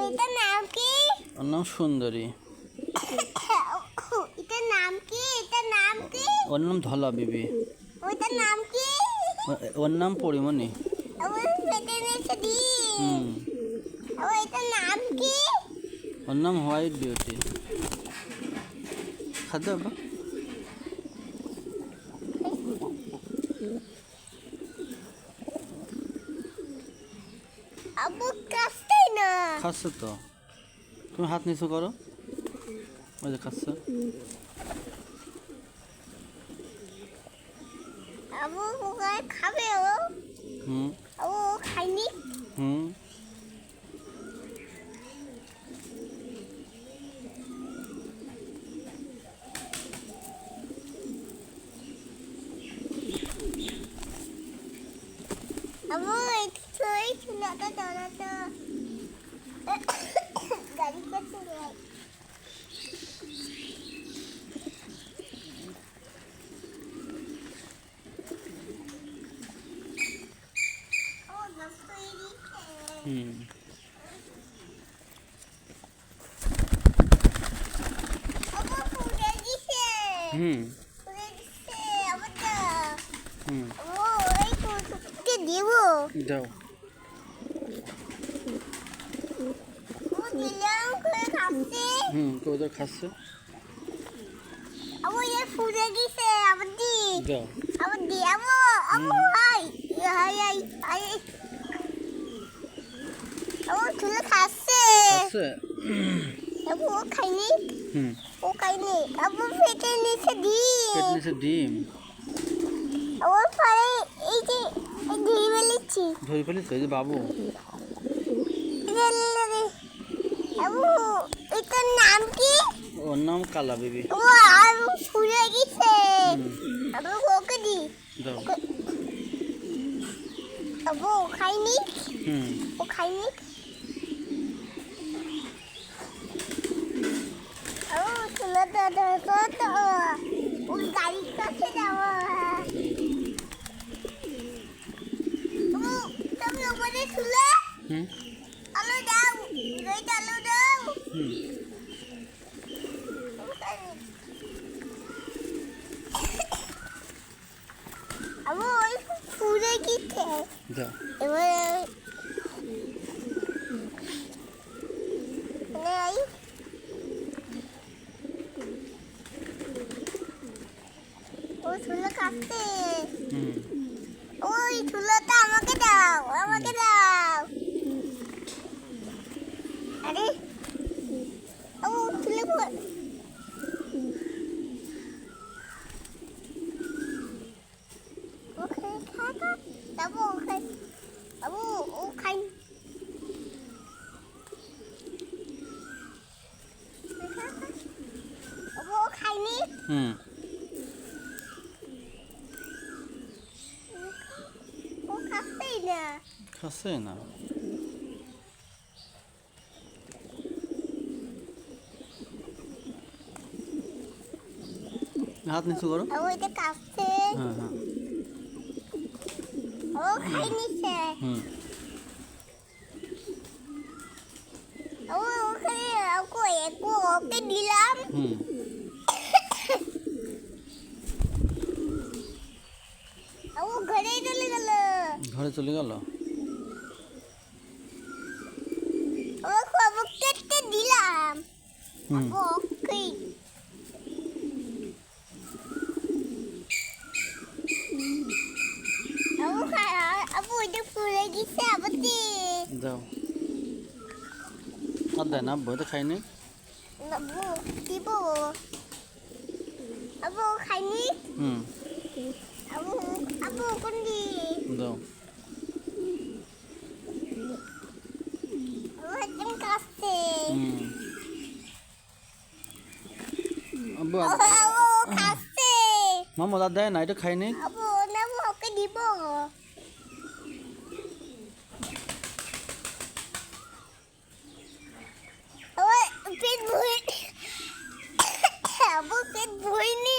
এটার নাম কি? ওর নাম সুন্দরী। এটার নাম কি? এটার নাম কি? ওর নাম ধলা বিবি। ওইটার নাম কি? ওর নাম পরিমণি। এটার নাম কি? ওর নাম হোয়াইট বিউটি। খাদ্য বাবা আবু কাছে না খাচ্ছে তো। তুমি হাত নিচু করো। ওই যে খাচ্ছে। আবু ওখানে খাবে ও। আবু ও খায়নি। আবু এই চুলাটা জ্বালাতো। গাড়ি কাছে যাই। দাও। ওদের খাচ্ছে। আবু ये ফুলে গেছে আবার দি। দাও। আবার দি আবু আবু হাই হাই হাই হাই। আবু তুলে খাচ্ছে। খাচ্ছে। আবু ও খায়নি। ও খায়নি। আবু পেটে নিচে ডিম। পেটের নিচে ডিম। আবু পরে এই যে ধরে ফেলেছি। ধরে ফেলেছে এই যে বাবু। আবু এটার নাম কি? ওর নাম কালা বিবি। ও আর ফুলে গেছে। আবু ওকে দি। দাও। আবু খায়নি। ও খায়নি। আবু তুলে তো ও গাড়ির কাছে যাওয়া। আবু তুমি ওপরে তুলে আলো দাও। রইটা আলো দাও। আবু ওই ফুলে গেছে। দাও। এবার নেই। ও তুলে কাটতে। ওই তুলোটা আমাকে দাও আমাকে দাও। আরে ও তুলে ওকে খাতা আবু খাই। আবু ও খাই। আবু ও খাইনি। ও খাচ্ছেই না। খাচ্ছে না। হাত নিচু করো। আবু এটা খাচ্ছে। ও খাইনি সে। ও ওখানে ওকে দিলাম। ও ঘরে চলে গেল। ঘরে চলে গেল। ও খবর কেটে দিলাম। ওকে আবু এটা ফুলে গেছে আবার দি। দাও। আর দেয় না আব্বু তো খাইনি। আবু দিব। আবু খাইনি। আবু আবু কোন দি? দাও। ও একদম কাছে। আব্বু আবু কাছে। মামা আর দেয় না এটা খাইনি। আবু না ওকে দিব। ও পেট ভরে আবু পেট ভরিনি